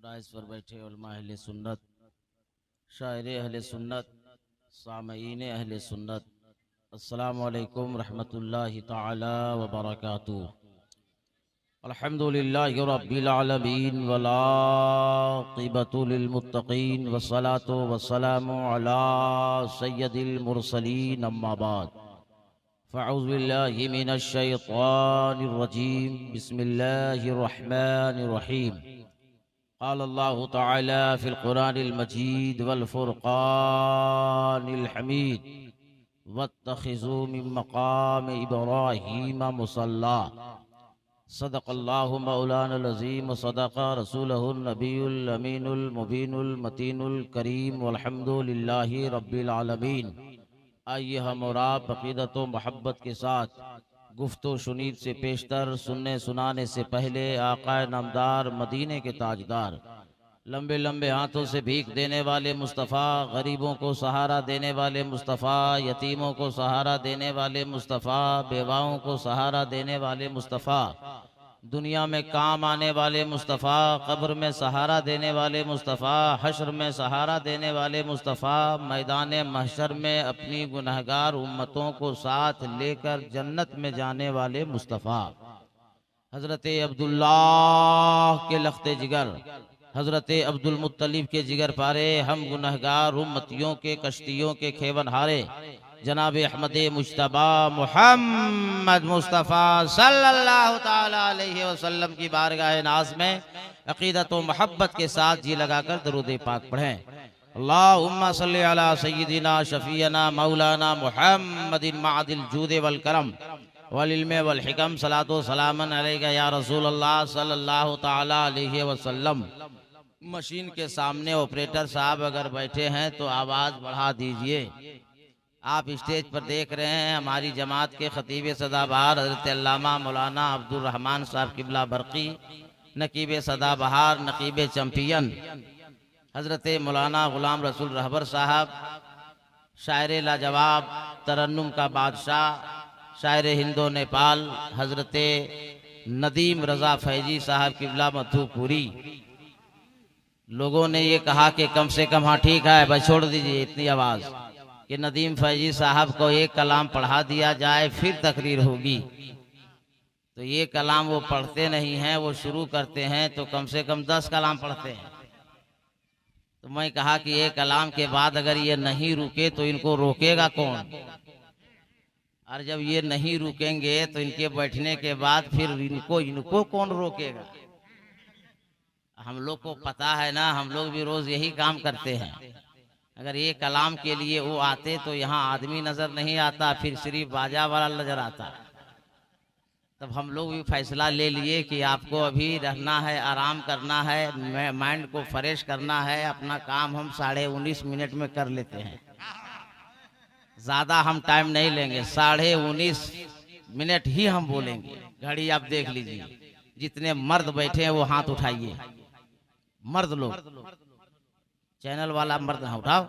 Dice पर बैठे उलमा अहले सुन्नत, शायर अहले सुन्नत, सामईन अहले सुन्नत, अस्सलामु अलैकुम रहमतुल्लाहि तआला व बरकातुहू। अल्हम्दुलिल्लाहि रब्बिल आलमीन वल आक़िबतु लिल मुत्तक़ीन वस्सलातु वस्सलामु अला सय्यदिल मुरसलीन अम्मा बाद। फ़अऊज़ु बिल्लाहि मिनश शैतानिर रजीम। बिस्मिल्लाहिर रहमानिर रहीम। क़ाल अल्लाहु तआला फ़िल क़ुरानिल मजीद वल फ़ुरक़ानिल हमीद वत्तख़िज़ू मिन मक़ाम इब्राहीम मुसल्ला। सदक़ल्लाहु मौलानल अज़ीम व सदक़ रसूलुहुन नबियुल अमीनुल मुबीनुल मतीनुल करीम वल्हम्दुलिल्लाहि रब्बिल आलमीन। आइए हम और आप अक़ीदत व मोहब्बत के साथ गुफ्तो शुनीद से पेशतर, सुनने सुनाने से पहले आक़ाए नामदार मदीने के ताजदार, लंबे लंबे हाथों से भीख देने वाले मुस्तफ़ा, गरीबों को सहारा देने वाले मुस्तफ़ा, यतीमों को सहारा देने वाले मुस्तफ़ा, बेवाओं को सहारा देने वाले मुस्तफ़ा, दुनिया में काम आने वाले मुस्तफ़ा, कब्र में सहारा देने वाले मुस्तफ़ा, हश्र में सहारा देने वाले मुस्तफ़ा, मैदान महशर में अपनी गुनहगार उम्मतों को साथ लेकर जन्नत में जाने वाले मुस्तफ़ा, हज़रत अब्दुल्लाह के लख्ते जिगर, हज़रत अब्दुल मुत्तलिब के जिगर पारे, हम गुनहगार उम्मतियों के कश्तियों के खेवन हारे जनाब अहमद मुज्तबा मुहम्मद मुस्तफ़ा सल्लल्लाहु ताला अलैहि वसल्लम की बारगाह नाज में अक़ीदत व मोहब्बत के साथ जी लगाकर दरूद पाक पढ़ें। अल्लाहुम्मा सल्लि अला सय्यिदिना शफ़ीअना मौलाना मुहम्मदिन मअदिल जूद वल करम वल इल्म वल हिकम सलातो सलामन अलैका या रसूल अल्लाह सल्लल्लाहु ताला अलैहि वसल्लम। मशीन के सामने ऑपरेटर साहब अगर बैठे हैं तो आवाज़ बढ़ा दीजिए। आप स्टेज पर देख रहे हैं हमारी जमात के खतीब सदाबहार हज़रत अल्लामा मौलाना अब्दुल रहमान साहब किबला बरकी, नकीब सदाबहार, नकीब चैम्पियन हज़रत मौलाना ग़ुलाम रसूल रहबर साहब, शायर लाजवाब, तरन्नुम का बादशाह, शायर हिंदो नेपाल हज़रत नदीम रज़ा फैजी साहब किबला मधुपुरी। लोगों ने ये कहा कि कम से कम, हाँ ठीक है बस छोड़ दीजिए इतनी आवाज़, कि नदीम फैजी साहब को एक कलाम पढ़ा दिया जाए फिर तकरीर होगी। तो ये कलाम वो पढ़ते नहीं हैं, वो शुरू करते हैं तो कम से कम 10 कलाम पढ़ते हैं। तो मैं कहा कि एक कलाम के बाद अगर ये नहीं रुके तो इनको रोकेगा कौन? और जब ये नहीं रुकेंगे तो इनके बैठने के बाद फिर इनको कौन रोकेगा? हम लोग को पता है ना, हम लोग भी रोज यही काम करते हैं। अगर ये कलाम के लिए वो आते तो यहाँ आदमी नजर नहीं आता, फिर सिर्फ बाजा वाला नजर आता। तब हम लोग भी फैसला ले लिए कि आपको अभी रहना है, आराम करना है, माइंड को फ्रेश करना है। अपना काम हम 19.5 मिनट में कर लेते हैं, ज्यादा हम टाइम नहीं लेंगे। 19.5 मिनट ही हम बोलेंगे। घड़ी आप देख लीजिए, जितने मर्द बैठे हैं वो हाथ उठाइए। मर्द लोग, चैनल वाला मर्द ना उठाओ,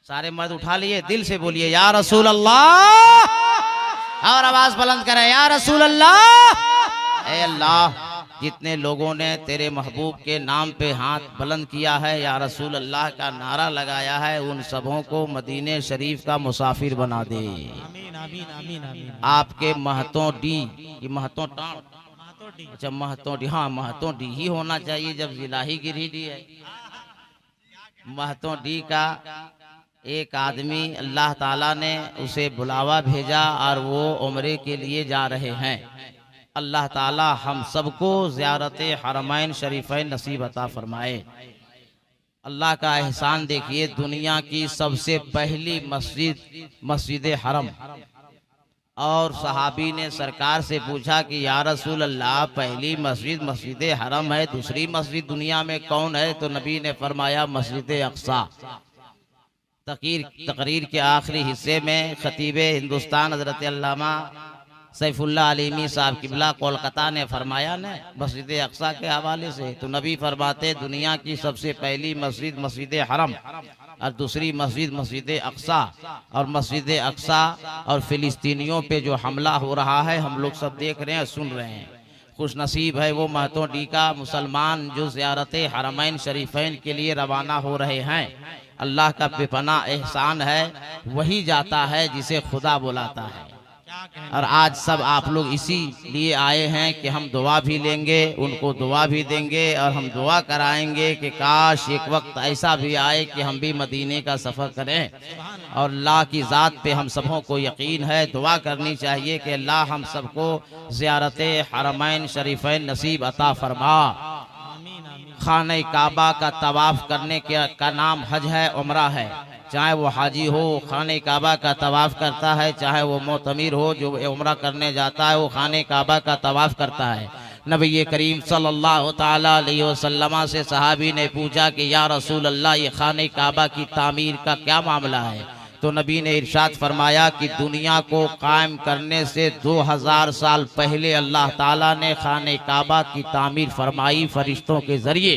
सारे मर्द उठा लिए, दिल से बोलिए या रसूल अल्लाह, और आवाज बुलंद करें या रसूल अल्लाह। ए अल्लाह, जितने लोगों ने तेरे महबूब के नाम पे हाथ बुलंद किया है, या रसूल अल्लाह का नारा लगाया है, उन सबों को मदीने शरीफ का मुसाफिर बना दे। आमीन आमीन आमीन आमीन। आपके महतों डी, ये महतों टाण, अच्छा महतों डी, हाँ महतों डी ही होना चाहिए जब जिला ही गिरिडीह है। महतों डी का एक आदमी, अल्लाह ताला ने उसे बुलावा भेजा और वो उम्रे के लिए जा रहे हैं। अल्लाह ताला हम सबको ज़ियारत हरमैन शरीफैन नसीब अता फरमाए। अल्लाह का एहसान देखिए, दुनिया की सबसे पहली मस्जिद मस्जिद हरम। और सहाबी ने सरकार से पूछा कि या रसूल अल्लाह, पहली मस्जिद मस्जिद हरम है, दूसरी मस्जिद दुनिया में कौन है? तो नबी ने फरमाया मस्जिद अक्सा। तकरीर के आखिरी हिस्से में खतीब हिंदुस्तान हज़रत अल्लामा सैफुल्लाह अलीमी साहब किबला कोलकाता ने फरमाया न मस्जिद अक्सा के हवाले से, तो नबी फरमाते दुनिया की सबसे पहली मस्जिद मस्जिद हरम और दूसरी मस्जिद मस्जिद अक्सा। और मस्जिद अक्सा और फिलिस्तीनियों पे जो हमला हो रहा है हम लोग सब देख रहे हैं, सुन रहे हैं। खुश नसीब है वो महतो डी का मुसलमान जो ज़ियारत हरमैन शरीफैन के लिए रवाना हो रहे हैं। अल्लाह का बेपनाह एहसान है, वही जाता है जिसे खुदा बुलाता है। और आज सब आप लोग इसी लिए आए हैं कि हम दुआ भी लेंगे, उनको दुआ भी देंगे और हम दुआ कराएंगे कि काश एक वक्त ऐसा भी आए कि हम भी मदीने का सफ़र करें। और अल्लाह की ज़ात पे हम सबों को यकीन है, दुआ करनी चाहिए कि अल्लाह हम सबको ज़ियारत हरमैन शरीफैन नसीब अता फरमा। खाने काबा का तवाफ़ करने का नाम हज है, उम्रा है। चाहे वो हाजी हो खाने काबा का तवाफ़ करता है, चाहे वो मोतमिर हो जो उम्रा करने जाता है वो खाने काबा का तवाफ़ करता है। नबी करीम सल्लल्लाहु ताला अलैहि वसल्लम से सहाबी ने पूछा कि या रसूल अल्लाह, ये खाने काबा की तामीर का क्या मामला है? तो नबी ने इरशाद फरमाया कि दुनिया को कायम करने से 2000 साल पहले अल्लाह ताला ने खाने काबा की तामीर फरमाई फरिश्तों के ज़रिए।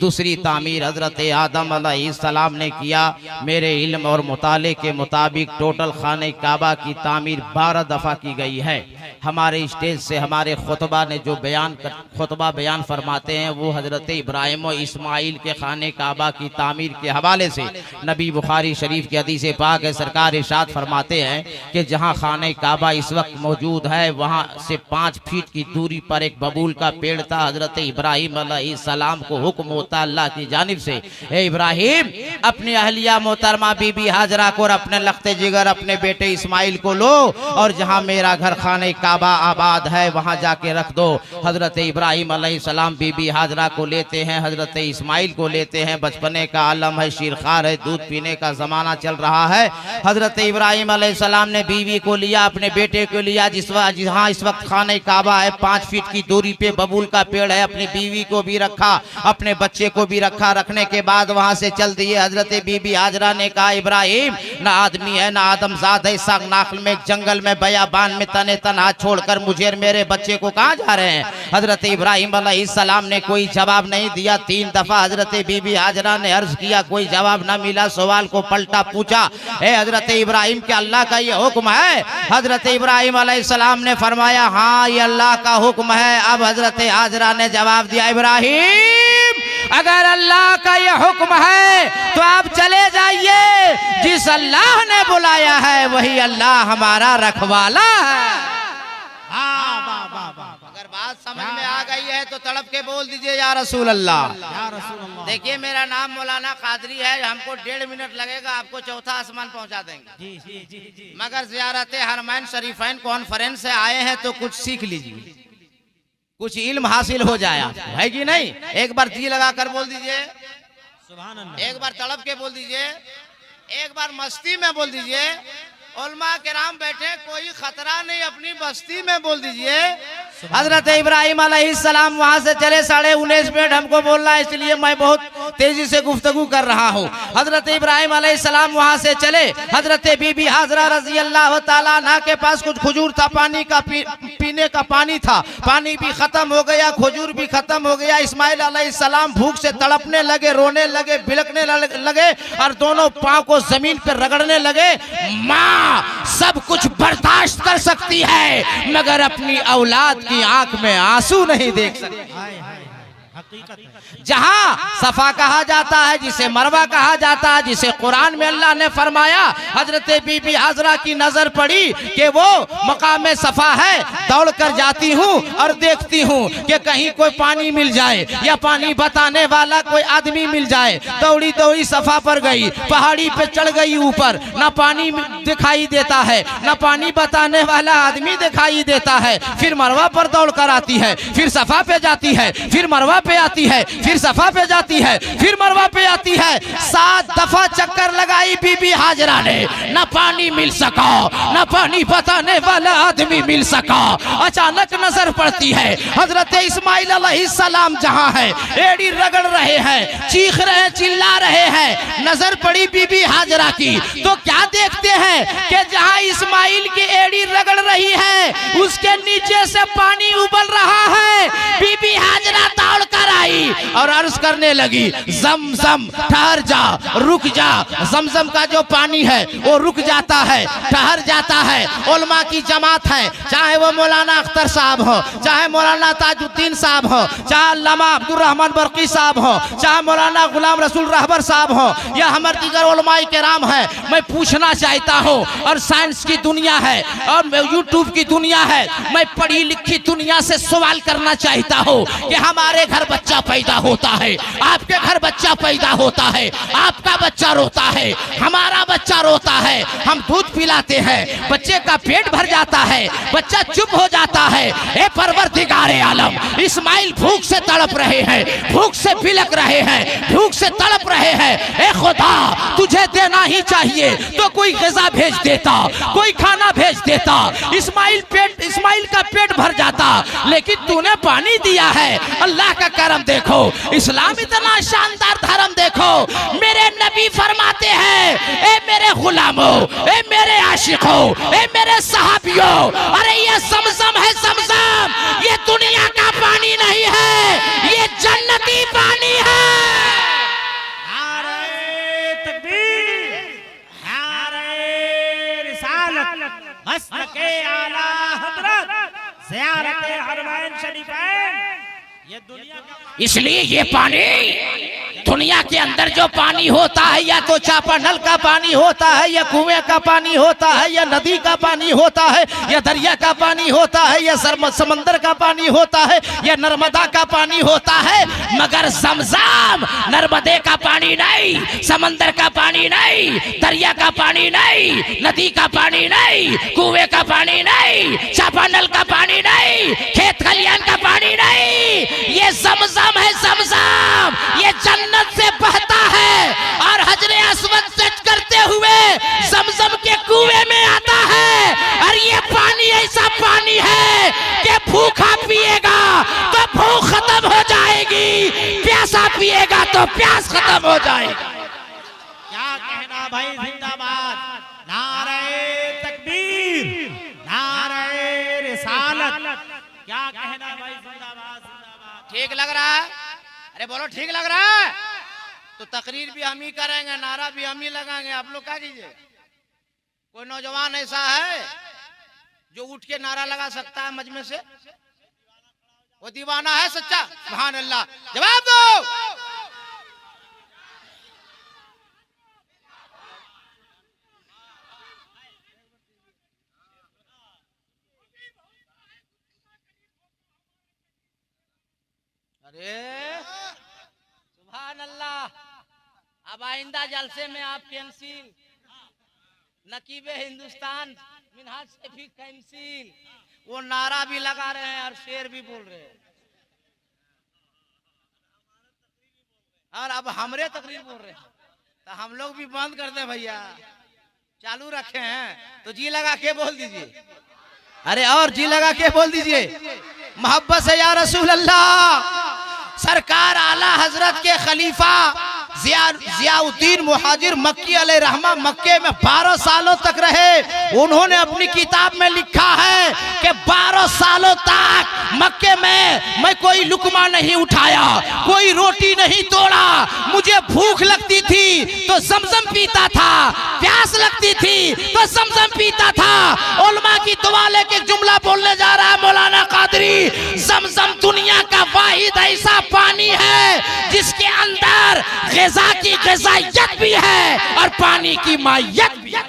दूसरी तामीर हज़रत आदम अलैहिस्सलाम ने किया। मेरे इल्म और मुताले के मुताबिक टोटल खाने काबा की तामीर 12 दफ़ा की गई है। हमारे स्टेज से हमारे खुतबा ने जो खुतबा बयान फरमाते हैं वो हज़रत इब्राहिम और इस्माइल के खाने काबा की तामीर के हवाले से नबी बुखारी शरीफ की हदीस पाक के सरकार इरशाद फरमाते हैं कि जहां खाने काबा इस वक्त मौजूद है वहां से 5 फीट की दूरी पर एक बबूल का पेड़ था। हजरत इब्राहिम अलैहिस्सलाम को हुक्म होता अल्लाह की जानिब से, हे इब्राहिम अपनी अहलिया मोहतरमा बीबी हाजरा को और अपने लख्ते जिगर अपने बेटे इस्माइल को लो और जहां मेरा घर खाने काबा आबाद है वहां जाके रख दो। हजरत इब्राहिम अलैहिस्सलाम बीबी हाजरा को लेते हैं, हजरत इस्माइल को लेते हैं। बचपने का आलम है, शीरखार है, दूध पीने का जमाना चल रहा है। हजरत इब्राहिम अलैहिस्सलाम ने बीवी को लिया, अपने बेटे को लिया। जहाँ इस वक्त खाने काबा है 5 फीट की दूरी पे बबूल का पेड़ है, अपनी बीवी को भी रखा, अपने बच्चे को भी रखा। रखने के बाद वहां से चल दिए। हजरत बीबी हाजरा ने कहा इब्राहिम ना आदमी है ना आदमजाद है, साग नाखल में एक जंगल में बयाबान में तने तनहा छोड़कर मुझे और मेरे बच्चे को कहाँ जा रहे हैं? हजरत इब्राहिम अलैहिस्सलाम ने कोई जवाब नहीं दिया। 3 दफा हजरत बीबी हाजरा ने अर्ज किया, कोई जवाब न मिला। सवाल को पलटा पूछा, हजरत इब्राहिम के अल्लाह का ये हुक्म है? हजरत इब्राहिम अलैहिस्सलाम ने फरमाया हाँ ये अल्लाह का हुक्म है। अब हजरत हाजरा ने जवाब दिया, इब्राहिम अगर अल्लाह का ये हुक्म है तो आप चले जाइए, जिस अल्लाह ने बुलाया है वही अल्लाह हमारा रखवाला है। अगर बात समझ में आ गई है तो तड़प के बोल दीजिए या रसूल अल्लाह। देखिए मेरा नाम मौलाना कादरी है, हमको 1.5 मिनट लगेगा, आपको चौथा आसमान पहुंचा देंगे। जी। मगर ज़ियारत हरमैन शरीफैन कॉन्फ्रेंस से आए हैं तो कुछ सीख लीजिए, कुछ इल्म हासिल हो जाया है कि नहीं। एक बार जी लगा कर बोल दीजिए सुभान अल्लाह, एक बार तड़प के बोल दीजिए, एक बार मस्ती में बोल दीजिए। उलमा किराम बैठे, कोई खतरा नहीं, अपनी बस्ती में बोल दीजिए। हजरत इब्राहिम अलैहिस्सलाम वहां से चले। 19.5 मिनट हमको बोलना है इसलिए मैं बहुत तेजी से गुफ्तगू कर रहा हूँ। हजरत इब्राहिम अलैहिस्सलाम वहां से चले। हजरत बीबी हाजरा रजी अल्लाह ताला अन्हा के पास कुछ खजूर था, पानी का पीने का पानी था, पानी भी खत्म हो गया, खजूर भी खत्म हो गया। इस्माइल अलैहिस्सलाम भूख से तड़पने लगे, रोने लगे, बिलकने लगे और दोनों पांव को जमीन पर रगड़ने लगे। माँ सब कुछ बर्दाश्त कर सकती है मगर अपनी औलाद की आंख में आंसू नहीं देख सकती। जहां सफा कहा जाता है, जिसे मरवा कहा जाता है, जिसे कुरान में अल्लाह ने फरमाया, हजरत बीबी हाजरा की नजर पड़ी कि वो मकाम सफा है। दौड़ कर जाती हूँ और देखती हूँ कि कहीं कोई पानी मिल जाए या पानी बताने वाला कोई आदमी मिल जाए। दौड़ी दौड़ी सफा पर गई, पहाड़ी पे चढ़ गई ऊपर, ना पानी दिखाई देता है ना पानी बताने वाला आदमी दिखाई देता है। फिर मरवा पर दौड़ कर आती है, फिर सफा पे जाती है, फिर मरवा पे आती है, फिर सफा पे जाती है, फिर मरवा पे आती है। 7 दफा चक्कर लगाई बीबी हाजरा ने, न पानी मिल सका, न पानी बताने वाला आदमी मिल सका। अचानक नजर पड़ती है हजरत इस्माइल अलैहिस्सलाम जहां है, एड़ी रगड़ रहे हैं, चीख रहे हैं, चिल्ला रहे हैं। नजर पड़ी बीबी हाजरा की तो क्या देखते हैं कि जहां इस्माइल की एड़ी रगड़ रही है उसके नीचे से पानी उबल रहा है। बीबी हाजरा दौड़ कर आई और अर्ज करने लगी, जमजम ठहर जा, रुक जा। जमजम का जो पानी है वो रुक जाता है, ठहर जाता है। उलमा की जमात है, चाहे वो मौलाना अख्तर साहब हो, चाहे मौलाना ताजुद्दीन साहब हो, चाहे अल्लामा अब्दुल रहमान बरकी साहब हो, चाहे मौलाना गुलाम रसूल रहबर साहब हो, या हमारे दीगर उलमाए किराम है। मैं पूछना चाहता हूँ, और साइंस की दुनिया है और यूट्यूब की दुनिया है, मैं पढ़ी लिखी दुनिया से सवाल करना चाहता हूँ कि हमारे घर बच्चा पैदा होता है, आपके घर बच्चा पैदा होता है, आपका बच्चा रोता है, हमारा बच्चा रोता है, हम दूध पिलाते हैं, बच्चे का पेट भर जाता है, बच्चा चुप हो जाता है। ए परवरदिगारे आलम, इस्माइल भूख से तड़प रहे हैं, भूख से बिलक रहे हैं, भूख से तड़प रहे हैं। ए खुदा, तुझे देना ही चाहिए तो कोई ग़िज़ा भेज देता, कोई खाना भेज देता, इस्माइल का पेट भर जाता, लेकिन तूने पानी दिया है। अल्लाह का करम देखो, इस्लाम इतना शानदार धर्म देखो। मेरे नबी फरमाते हैं, ए मेरे गुलामों, ए मेरे आशिकों, ए मेरे सहाबियों, अरे ये ज़मज़म है, ज़मज़म, ये दुनिया का पानी नहीं है, ये जन्नती पानी है। मसलके आला हज़रत ज़ियारते हरमैन शरीफैन, ये दुनिया का, इसलिए ये पानी दुनिया के अंदर जो पानी होता है, या तो चापानल का पानी होता है, या कुएं का पानी होता है, या नदी का पानी होता है, या दरिया का पानी होता है, या समंदर का पानी होता है, या नर्मदा का पानी होता है, मगर ज़मज़म नर्मदे का पानी नहीं, समंदर का पानी नहीं, दरिया का पानी नहीं, नदी का पानी नहीं, कुएं का पानी नहीं, चापानल का पानी नहीं, खेत खलियान का पानी नहीं, ये ज़मज़म है, ज़मज़म, ये जन्नत से बहता है और हजरे अस्वद से करते हुए ज़मज़म के कुएं में आता है। और ये पानी ऐसा पानी है कि भूखा पिएगा तो भूख खत्म हो जाएगी, प्यासा पिएगा तो प्यास खत्म हो जाएगी। क्या कहना भाई, जिंदाबाद, नारे तकबीर, नारे रिसालत, क्या कहना भाई, जिंदाबाद, जिंदाबाद। ठीक लग रहा है? अरे बोलो ठीक लग रहा है? तो तकरीर भी हम ही करेंगे, नारा भी हम ही लगाएंगे, आप लोग क्या कीजिए। कोई नौजवान ऐसा है जो उठ के नारा लगा सकता है मजमे से? वो दीवाना है सच्चा। सुभान अल्लाह, जवाब दो। अरे सुभान अल्लाह, अब आइंदा जलसे में आप कैंसिल, नकीबे हिंदुस्तान मिनहाज से भी कैंसिल। वो नारा भी लगा रहे हैं और शेर भी बोल रहे हैं, और अब हमरे तकरीर बोल रहे हैं, तो हम लोग भी बंद कर दे भैया। चालू रखे हैं तो जी लगा के बोल दीजिए। अरे और जी लगा के बोल दीजिए, मोहब्बत से या रसूल अल्लाह। सरकार आला हजरत के खलीफा जियाउद्दीन मुहाजिर मक्की अलैहि रहमा मक्के में 12 सालों तक रहे। उन्होंने अपनी किताब में लिखा है कि 12 सालों तक मक्के में मैं कोई लुकमा नहीं उठाया, कोई रोटी नहीं तोड़ा। मुझे भूख लगती थी तो ज़मज़म पीता था, प्यास लगती थी तो ज़मज़म पीता था। उलमा की दुआ लेके जुमला बोलने जा रहा है मौलाना कादरी, ज़मज़म दुनिया का वाहिद ऐसा पानी है जिसके अंदर ग़िज़ा की ग़िज़ाइयत भी है और पानी की माइयत भी है।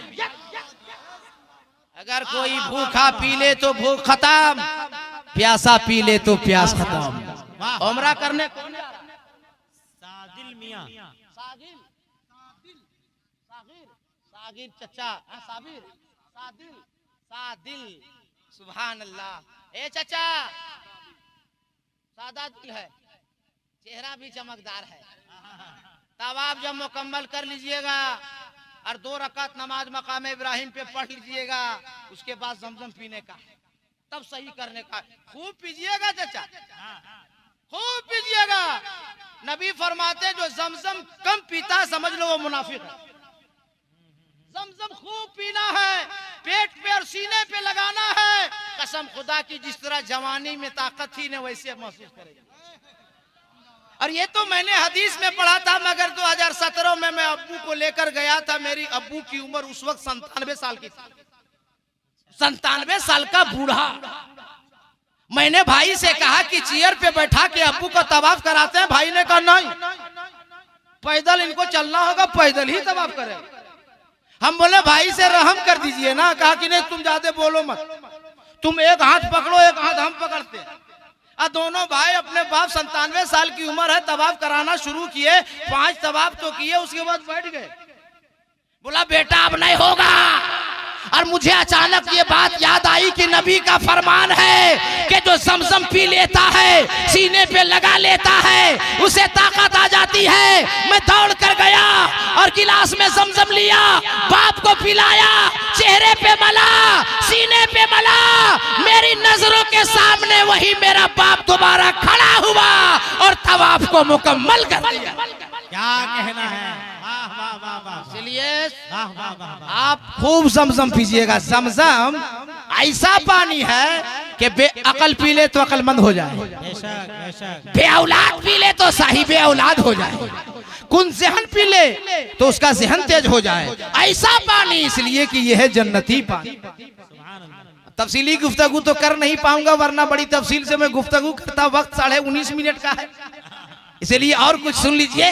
अगर कोई भूखा पी ले तो भूख खत्म, प्यासा पी ले तो प्यास खत्म। उम्रा करने कौन जा रहा है? सागिल मियां, सागिल, सागिल चचा, साबिर, सादिल, सादिल, सुभान अल्लाह। ए चचा, सादा दिल है, चेहरा भी चमकदार है। तब आप जब मुकम्मल कर लीजिएगा और 2 रकात नमाज मकाम इब्राहिम पे पढ़ लीजिएगा, उसके बाद ज़मज़म पीने का, तब सही करने का। खूब पीजिएगा चचा, खूब पीजिएगा। नबी फरमाते जो ज़मज़म कम पीता समझ लो वो मुनाफिक है। ज़मज़म खूब पीना है, पेट पे और सीने पे लगाना है। कसम खुदा की, जिस तरह जवानी में ताकत थी न वैसे महसूस करेगा। और ये तो मैंने हदीस में पढ़ा था, मगर 2017 में मैं अब्बू को लेकर गया था। मेरी अब्बू की उम्र उस वक्त 97 साल की थी। 97 साल का बूढ़ा। मैंने भाई से कहा कि चेयर पे बैठा के अब्बू को तवाफ कराते हैं। भाई ने कहा नहीं, पैदल इनको चलना होगा, पैदल ही तवाफ करें। हम बोले भाई से रहम कर दीजिए ना। कहा कि नहीं तुम ज्यादा बोलो मत, तुम एक हाथ पकड़ो, एक हाथ हम पकड़ते। दोनों भाई अपने बाप 97 साल की उम्र है, तवाफ कराना शुरू किए। 5 तवाफ तो किए, उसके बाद बैठ गए। बोला बेटा अब नहीं होगा। और मुझे अचानक ये बात याद आई कि नबी का फरमान है कि जो ज़मज़म पी लेता है, सीने पे लगा लेता है, उसे ताकत आ जाती है। मैं दौड़ कर गया और गिलास में ज़मज़म लिया, बाप को पिलाया, चेहरे पे मला, सीने पे मला। मेरी नजरों के सामने वही मेरा बाप दोबारा खड़ा हुआ और तवाफ को मुकम्मल कर दिया। क्या कहना है, वाह वाह वाह वाह। इसलिए वाह वाह वाह। आप खूब ज़मज़म पीजिएगा। ज़मज़म ऐसा पानी है कि बेअकल पी ले तो अकलमंद हो जाए, बेशक बेशक। बे औलाद पी ले तो साहिब औलाद हो जाए, कुन ज़हन पी ले तो उसका ज़हन तेज हो जाए। ऐसा पानी, इसलिए कि यह है जन्नती पानी। तफसीली गुफ्तगू तो कर नहीं पाऊंगा, वरना बड़ी तफसील से मैं गुफ्तगू करता। वक्त 19.5 मिनट का है, इसलिए और कुछ सुन लीजिए।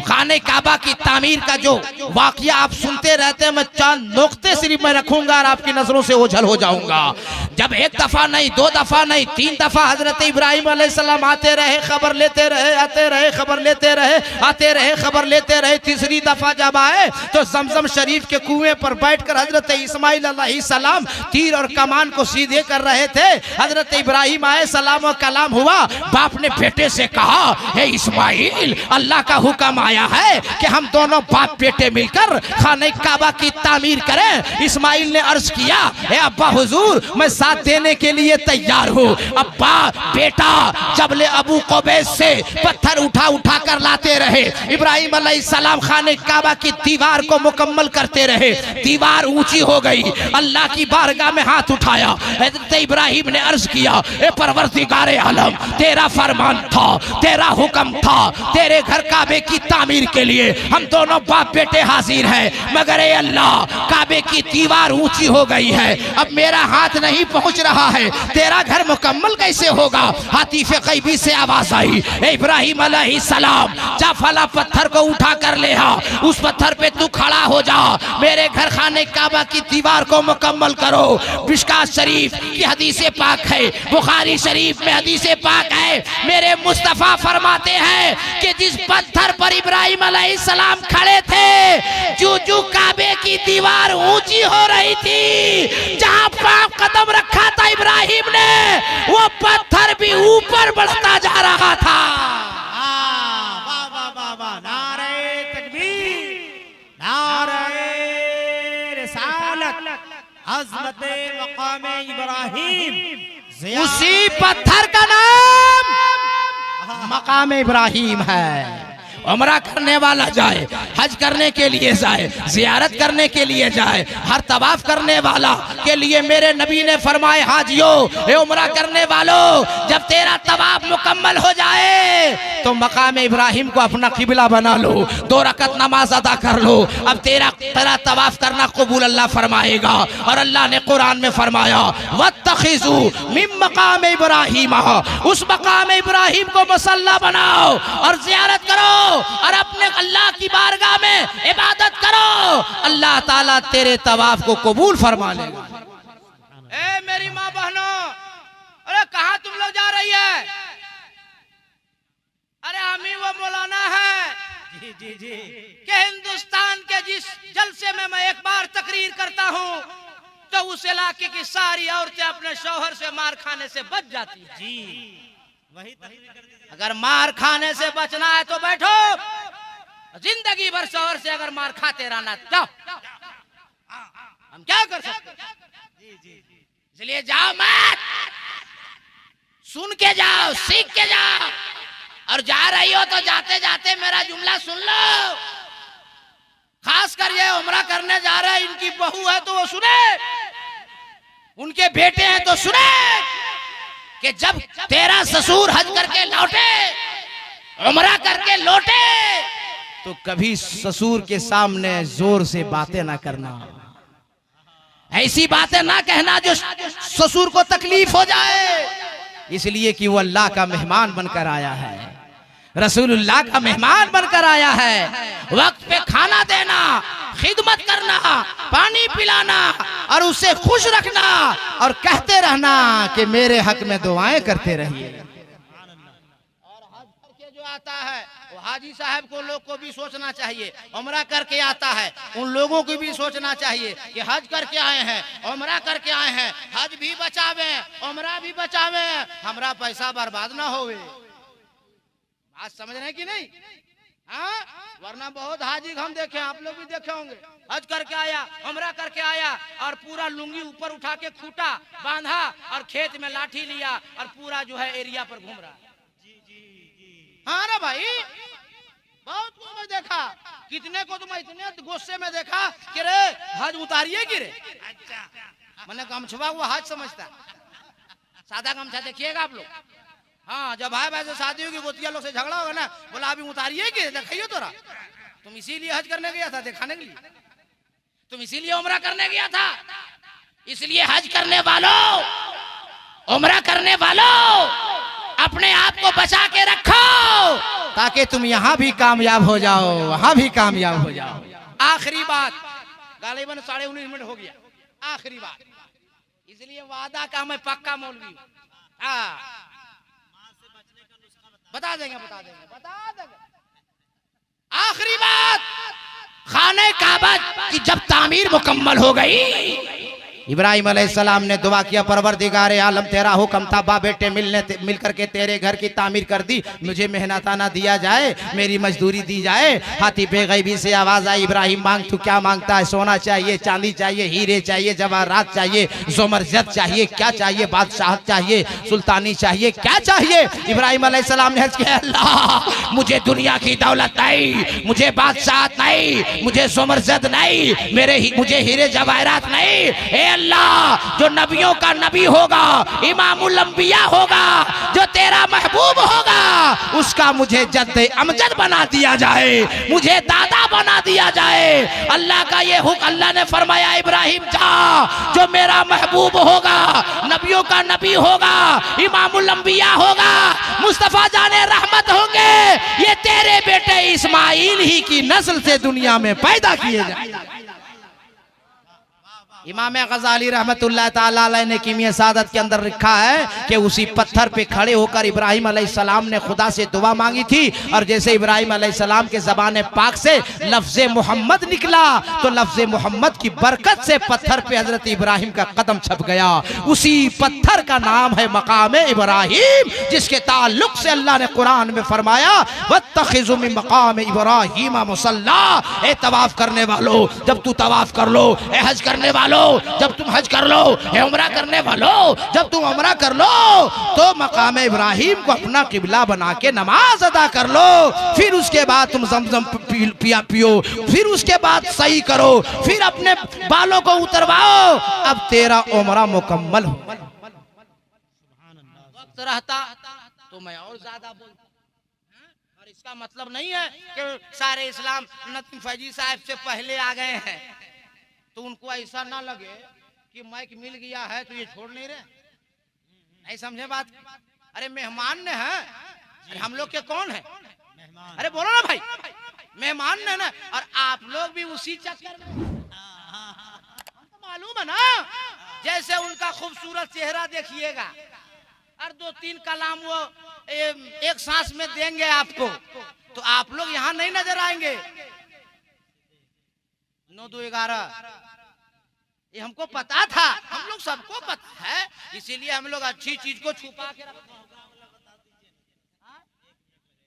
खाने काबा की तामीर का जो वाकया आप सुनते रहते हैं, मैं चंद नुक्ते सिर्फ मैं रखूंगा और आपकी नजरों से ओझल हो जाऊंगा। जब एक दफा नहीं, 2 दफा नहीं, 3 दफा हजरत इब्राहिम अलैहिस्सलाम आते रहे, खबर लेते रहे, आते रहे, खबर लेते रहे, आते रहे, खबर लेते रहे। तीसरी दफा जब आए तो जमजम शरीफ के कुएं पर बैठकर हजरत इस्माइल अलैहिस्सलाम तीर और कमान को सीधे कर रहे थे। हजरत इब्राहिम आए, सलाम और कलाम हुआ। बाप ने बेटे से कहा, हे इस्माइल, अल्लाह का हुक्म आया है कि हम दोनों बाप बेटे मिलकर खाने काबा की तामीर करें। इस्माइल ने अर्ज किया, हे अब्बा हुजूर, मैं साथ देने के लिए तैयार हूँ। अब्बा बेटा जबले अबू कुबैस से पत्थर उठा उठा कर लाते रहे। इब्राहिम अलैहिस्सलाम खाने काबा की दीवार को मुकम्मल करते रहे। दीवार ऊंची हो गई, अल्लाह की बारगाह में हाथ उठाया। हजरत इब्राहिम ने अर्ज किया, ए परवरदिगारे आलम, तेरा फरमान था, तेरा हुक्म था, तेरे घर काबे की तामीर के लिए हम दोनों बाप बेटे हाजिर हैं। मगर ए अल्लाह, काबे की दीवार ऊंची हो गई है, अब मेरा हाथ नहीं पहुंच रहा है, तेरा घर मुकम्मल कैसे होगा? हातिफ़े ग़ैबी से आवाज आई, ए इब्राहिम अलैहिस्सलाम, जा फला पत्थर को उठा कर ले आ, उस पत्थर पे तू खड़ा हो जा, मेरे घर खाने काबा की दीवार को मुकम्मल करो। मिशकात शरीफ की हदीस पाक है, बुखारी शरीफ में हदीस पाक है। मेरे मुस्तफा फरमाते हैं कि जिस पत्थर पर इब्राहिम अलैहिस्सलाम खड़े थे, जो काबे की दीवार ऊंची हो रही थी, जहां पांव कदम रखा था इब्राहिम ने, वो पत्थर भी ऊपर बढ़ता जा रहा था। वाह वाह वाह वाह। नारे तकबीर, नारे रिसालत, अज़मत मकाम इब्राहिम। उसी पत्थर का नाम मकाम इब्राहिम है। उमरा करने वाला जाए, हज करने के लिए जाए, जियारत करने के लिए जाए, हर तवाफ करने वाला के लिए मेरे नबी ने फरमाए, हाजियो, ए उमरा करने वालों, जब तेरा तवाफ मुकम्मल हो जाए तो मकाम इब्राहिम को अपना किबला बना लो, 2 रकत नमाज अदा कर लो। अब तेरा तवाफ करना कबूल अल्लाह फरमाएगा। और अल्लाह ने कुरान में फरमाया, वत्तखिजू मिन मकाम इब्राहिम, उस मकाम इब्राहिम को मुसल्ला बनाओ और जियारत करो और अपने अल्लाह की बारगाह में इबादत करो, अल्लाह ताला तेरे तवाफ को कबूल फरमा लेगा। ए मेरी माँ बहनों, अरे कहाँ तुम लोग जा रही है? अरे हम ही वो मौलाना है जी जी जी कि हिंदुस्तान के जिस जलसे में मैं एक बार तकरीर करता हूँ तो उस इलाके की सारी औरतें अपने शौहर से मार खाने से बच जाती है। जी, वही तकरीर कर दीजिए। अगर मार खाने से बचना है तो बैठो, जिंदगी भर शौहर से अगर मार खाते रहना, जाओ, हम क्या कर सकते? इसलिए जाओ मत, सुन के जाओ, सीख के जाओ। और जा रही हो तो जाते जाते मेरा जुमला सुन लो। खास कर ये उम्रा करने जा रहे हैं, इनकी बहू है तो वो सुने, उनके बेटे हैं तो सुने कि जब तेरा ससुर हज करके लौटे, उम्रा करके लौटे तो कभी ससुर के सामने जोर से बातें ना करना, ऐसी बातें ना कहना जो ससुर को तकलीफ हो जाए, इसलिए कि वो अल्लाह का मेहमान बनकर आया है, रसूलुल्लाह का मेहमान बनकर आया है। वक्त पे खाना देना, खिदमत करना, पानी पिलाना और उसे खुश रखना और कहते रहना कि मेरे हक में दुआएं करते रहिए। और हज करके जो आता है वो हाजी साहब को लोग को भी सोचना चाहिए, उम्रा करके आता है उन लोगों को भी सोचना चाहिए कि हज करके आए हैं, उम्रा करके आए हैं, हज भी बचावे, उम्रा भी बचावे, हमारा पैसा बर्बाद ना होवे। बात समझ रहे हैं कि नहीं? हाँ, वरना बहुत हाजी हम देखे, आप लोग भी देखे होंगे, हज करके आया, उम्रा करके आया और पूरा लुंगी ऊपर उठा के खूटा बांधा और खेत में लाठी लिया और पूरा जो है एरिया पर घूम रहा है। हाँ ना भाई, बहुत को मैं देखा, कितने को तो मैं इतने गुस्से में देखा कि रे हज उतारिए कि रे, मैंने गमछवा वो हज समझता, सादा गमछा देखिएगा आप लोग। हाँ, जब भाई भाई से शादी होगी गोतिया लोग से झगड़ा होगा ना, बोला अभी उतारिए कि दिखाइए तोरा, तुम इसीलिए हज करने गया था दिखाने के लिए, तुम इसीलिए उम्रा करने गया था, इसलिए हज करने वालों, उम्रा करने वालों, अपने आप को बचा के रखो ताकि तुम यहाँ भी कामयाब हो जाओ, वहां भी कामयाब हो जाओ। आखिरी बात, गालिबन 19.5 मिनट हो गया, आखिरी बात, इसलिए वादा का मैं पक्का मौलवी हूँ। हाँ, बता देंगे। आखिरी बात, खाने काबा की जब तामीर मुकम्मल हो गई, इब्राहिम अलैहिस्सलाम ने दुआ किया, परवरदिगारे आलम तेरा हुक्म था, बा बेटे मिल करके तेरे घर की तामीर कर दी, मुझे मेहनताना दिया जाए, मेरी मजदूरी दी जाए। हाथी पे गैबी से आवाज आई, इब्राहिम मांग, तू क्या मांगता है? सोना चाहिए, चांदी चाहिए, हीरे चाहिए, जवाहरात चाहिए, ज़मरजद चाहिए, क्या चाहिए? बादशाहत चाहिए, सुल्तानी चाहिए, क्या चाहिए? इब्राहिम अलैहिस्सलाम ने अर्ज़ किया, अल्लाह मुझे दुनिया की दौलत नहीं, मुझे बादशाहत नहीं, मुझे ज़मरजद नहीं, मुझे हीरे जवाहरात नहीं, अल्लाह जो नबियों का नबी होगा, इमामुल अंबिया होगा, जो तेरा महबूब होगा, उसका मुझे जद्दे अमजद बना दिया जाए, मुझे दादा बना दिया जाए। अल्लाह का ये हुक्म, अल्लाह ने फरमाया इब्राहिम जा, जो मेरा महबूब होगा, नबियों का नबी होगा, इमामुल अंबिया होगा, मुस्तफा जाने रहमत होंगे, ये तेरे बेटे इस्माइल ही की नस्ल से दुनिया में पैदा किए जाए। इमाम गजाली रहमतुल्लाह ताला अलैह ने कीमिया सादत के अंदर लिखा है कि उसी पत्थर पे खड़े होकर इब्राहिम अलैहिस्सलाम ने खुदा से दुआ मांगी थी, और जैसे इब्राहिम अलैहिस्सलाम के ज़बान पाक से लफ्ज़ मोहम्मद निकला तो लफ्ज़ मोहम्मद की बरकत से पत्थर पे हजरत इब्राहिम का कदम छप गया। उसी पत्थर का नाम है मकाम इब्राहिम, जिसके ताल्लुक से अल्लाह ने कुरान में फरमाया, वत्तखिज़ु मिन मकाम इब्राहिम मुसल्ला। ए तवाफ करने वालों, जब तू तवाफ कर लो, ए हज करने वालों जब तुम हज कर लो, उम्रा करने वालों जब तुम उम्रा कर लो, तो मकाम इब्राहिम को अपना किबला बना के नमाज अदा कर लो। फिर उसके बाद तुम जमजम पियो, फिर उसके बाद सही करो, फिर अपने बालों को उतरवाओ, अब तेरा उम्रा मुकम्मल हो। वक्त रहता तो मैं और ज्यादा बोलता, और इसका मतलब नहीं है कि सारे इस्लाम नतीम फैजी साहब से पहले आ गए हैं, तो उनको ऐसा ना लगे कि माइक मिल गया है तो ये छोड़ नहीं रहे, नहीं समझे बात? अरे मेहमान ने है, अरे हम लोग के कौन है? अरे बोलो ना भाई, मेहमान ने ना, और आप लोग भी उसी चक्कर में, हमको मालूम है ना, जैसे उनका खूबसूरत चेहरा देखिएगा और 2-3 कलाम वो एक सांस में देंगे आपको, तो आप लोग यहाँ नहीं नजर आएंगे। 9-2-11 ये हमको पता था, हम लोग सबको पता है, इसीलिए हम लोग अच्छी चीज को छुपा के रखते हैं।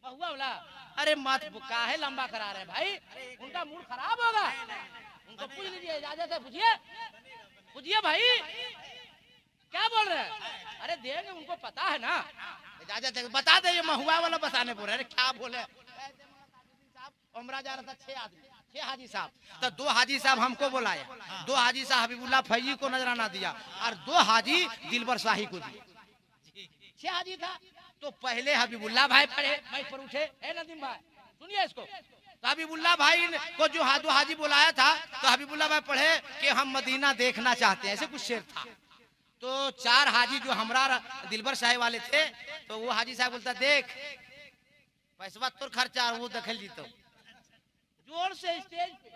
बहुआ वाला, अरे मत काहे लंबा करा रहे भाई, उनका मूड खराब होगा, उनको पूछ लीजिए, इजाजत है, पूछिए भाई क्या बोल रहे हैं? अरे देंगे, उनको पता है ना, इजाजत है, बता दे, ये महुआ वाला बताने बोल रहे, अरे क्या बोले? उम्रा जा रहा था 6 आदमी, 6 हाजी साहब, तो 2 हाजी साहब हमको बुलाया, 2 हाजी साहब हबीबुल्लाह फैजी को नजराना दिया और 2 हाजी दिलबर शाही को दिया। 6 हाजी था, तो पहले हबीबुल्लाह भाई पढ़े, मैं पर उठे, ए नदीम भाई सुनिए इसको। तो हबीबुल्लाह भाई को जो हाजी बुलाया था, तो हबीबुल्लाह भाई पढ़े कि हम मदीना देखना चाहते हैं, ऐसे कुछ शेर था। तो 4 हाजी जो हमरा दिलबर साहेब वाले थे, तो वो हाजी साहब बोलता देख पैसा तो खर्चा, वो दखल जीतो जोर से स्टेज पे।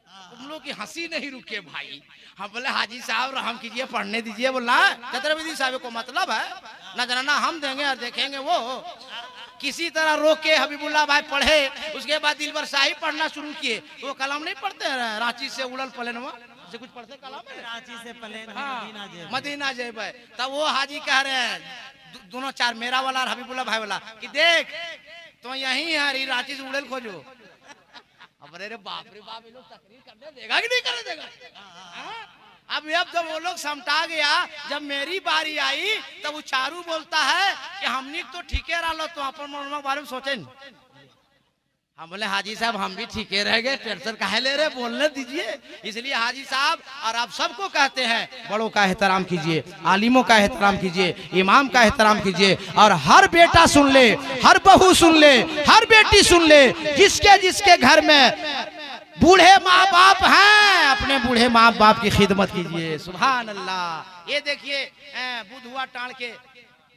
तुम लोग की हंसी नहीं रुके भाई। हम बोले हाजी साहब रहम कीजिए, पढ़ने दीजिए। बोला छत्रपति साहब को मतलब है नजराना हम देंगे और देखेंगे वो। किसी तरह रोक के हबीबुल्लाह भाई पढ़े। उसके बाद दिलबर साहिब पढ़ना शुरू किए। वो कलाम नहीं पढ़ते हैं, रांची से उड़ल पलेनवा से कुछ पढ़ते कलाम है, रांची से प्लेन हाँ, मदीना जेब है। तब वो हाजी कह रहे हैं दोनों 4, मेरा वाला और हबीबुल्लाह भाई वाला, कि देख तो यही है रांची से उड़ल खोजो। अब अरे बाप रे बाप, ये लोग तकरीर करने देगा कि नहीं करने देगा? अब जब वो लोग समटा गया, जब मेरी बारी आई तब वो चारू बोलता है कि हमने तो ठीके रहा, तो अपन बारे में सोचे। हम बोले हाजी साहब हम भी ठीके रह गए, टेंशन काहे ले रहे, बोलने दीजिए। इसलिए हाजी साहब और आप सबको कहते हैं बड़ों का एहतराम कीजिए, आलिमों का एहतराम कीजिए, इमाम का एहतराम कीजिए। और हर बेटा सुन ले, हर बहू सुन ले, हर बेटी सुन ले, जिसके जिसके घर में बूढ़े माँ बाप हैं, अपने बूढ़े माँ बाप की खिदमत कीजिए। सुभान अल्लाह। ये देखिए बुधवा टाण के,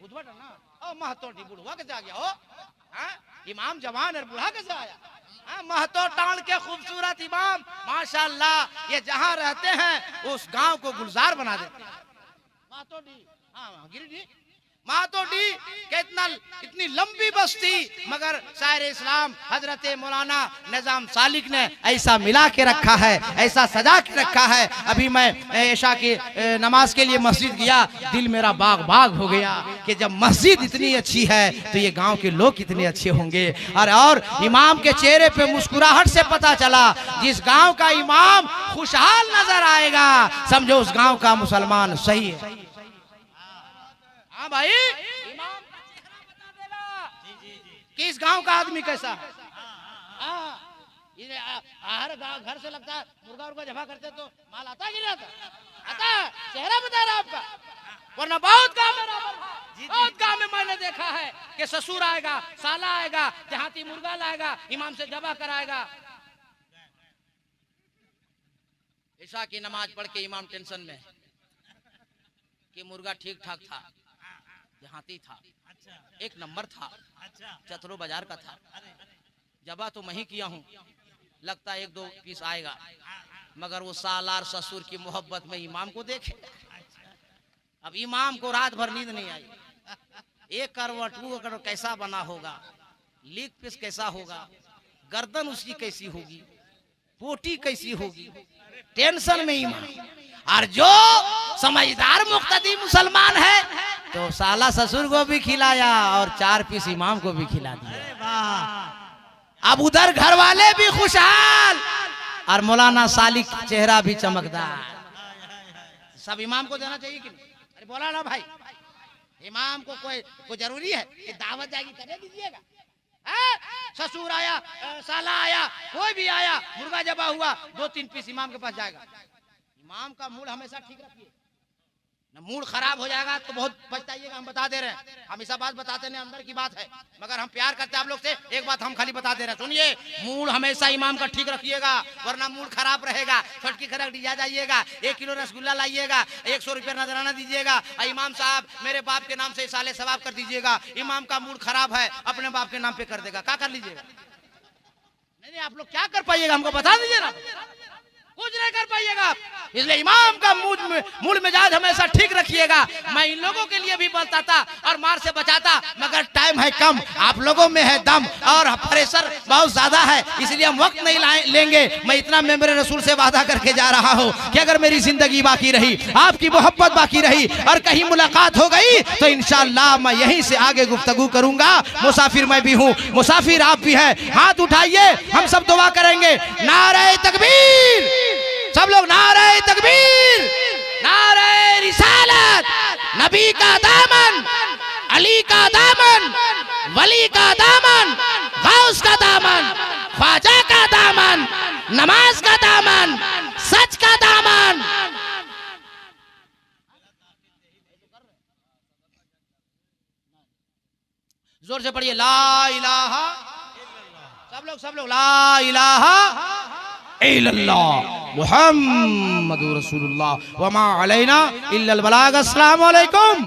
बुधवा ना महतो बुढ़वा कैसे आ गया हो, इमाम जवान और बूढ़ा कैसे आया? महतो टाण के खूबसूरत इमाम माशाअल्लाह, ये जहाँ रहते हैं उस गांव को गुलजार बना देते हैं। महतो डी, हाँ गिरिडीह महतो डी के इतनी लंबी बस्ती, मगर शायर इस्लाम हजरत मौलाना निजाम सालिक ने ऐसा मिला के रखा है, ऐसा सजा के रखा है। अभी मैं ऐशा की नमाज के लिए मस्जिद गया, दिल मेरा बाग बाग हो गया कि जब मस्जिद इतनी अच्छी है तो ये गांव के लोग कितने अच्छे होंगे। और इमाम के चेहरे पे मुस्कुराहट से पता चला, जिस गांव का इमाम खुशहाल नजर आएगा समझो उस गांव का मुसलमान सही है। हाँ भाई, इमाम बता देगा कि इस गांव का आदमी कैसा है। हर गांव घर से लगता है मुर्गा उर्गा जमा करते तो माल आता कि नहीं आता? आता, चेहरा बता रहा आपका। वरना बहुत गांव में मैंने देखा है कि ससुर आएगा, साला आएगा, देहाती मुर्गा लाएगा, इमाम से जबा कराएगा। ईशा की नमाज पढ़ के इमाम टेंशन में कि मुर्गा ठीक ठाक था, देहाती था, एक नंबर था, चतरो बाजार का था, जबा तो मैं ही किया हूँ, लगता है 1-2 पीस आएगा। मगर वो सालार ससुर की मोहब्बत में इमाम को देखे। अब इमाम को रात भर नींद नहीं आई। एक करवट वो करवट कैसा बना होगा, लीक पीस कैसा होगा, गर्दन उसकी कैसी होगी, पोटी कैसी होगी, टेंशन में इमाम। और जो समझदार मुक्तदी मुसलमान है तो साला ससुर को भी खिलाया और 4 पीस इमाम को भी खिला दिया। अब उधर घर वाले भी खुशहाल और मौलाना सालिक चेहरा भी चमकदार। सब इमाम को देना चाहिए कि नहीं? अरे बोला ना भाई, इमाम को कोई जरूरी है कि दावत जाएगी तभी दीजिएगा। ससुर आया, साला आया, कोई भी आया, मुर्गा जबा हुआ, 2-3 पीस इमाम के पास जाएगा। इमाम का मूड हमेशा ठीक रखिए, न मूड खराब हो जाएगा तो बहुत पछताइएगा। हम बता दे रहे हैं, हमेशा बात बताते नहीं, अंदर की बात है, मगर हम प्यार करते हैं आप लोग से। एक बात हम खाली बता दे रहे हैं, सुनिए, मूड हमेशा इमाम का ठीक रखिएगा, वरना मूड खराब रहेगा। छटकी खरक डिजा जाइएगा, 1 किलो रसगुल्ला लाइएगा, 100 रुपया नजराना दीजिएगा, इमाम साहब मेरे बाप के नाम से साले सवाब कर दीजिएगा। इमाम का मूड खराब है, अपने बाप के नाम पे कर देगा, क्या कर लीजिएगा? नहीं, आप लोग क्या कर पाइएगा हमको बता दीजिए ना, कुछ नहीं कर पाइएगा। इसलिए इमाम का मूड मिजाज हमेशा ठीक रखिएगा। मैं इन लोगों के लिए भी बताता और मार से बचाता, मगर टाइम है कम, आप लोगों में है दम और प्रेशर बहुत ज्यादा है, इसलिए हम वक्त नहीं लेंगे। मैं इतना मेरे रसूल से वादा करके जा रहा हूँ कि अगर मेरी जिंदगी बाकी रही, आपकी मोहब्बत बाकी रही और कहीं मुलाकात हो गई तो इंशाअल्लाह मैं यहीं से आगे गुफ्तगू करूंगा। मुसाफिर मैं भी हूँ, मुसाफिर आप भी हैं। हाथ उठाइए, हम सब दुआ करेंगे। नारे तकबीर, सब लोग नारे तकबीर, नारे रिसालत। नबी का दामन, अली का दामन, वली का दामन, गौस का दामन, ख्वाजा का दामन, नमाज का दामन, सच का दामन। जोर से पढ़िए ला इलाहा, सब लोग ला इलाहा इल्लल्लाह मुहम्मदुर रसूलुल्लाह व मा अलैना इल्लल बलाग। अस्सलामु अलैकुम।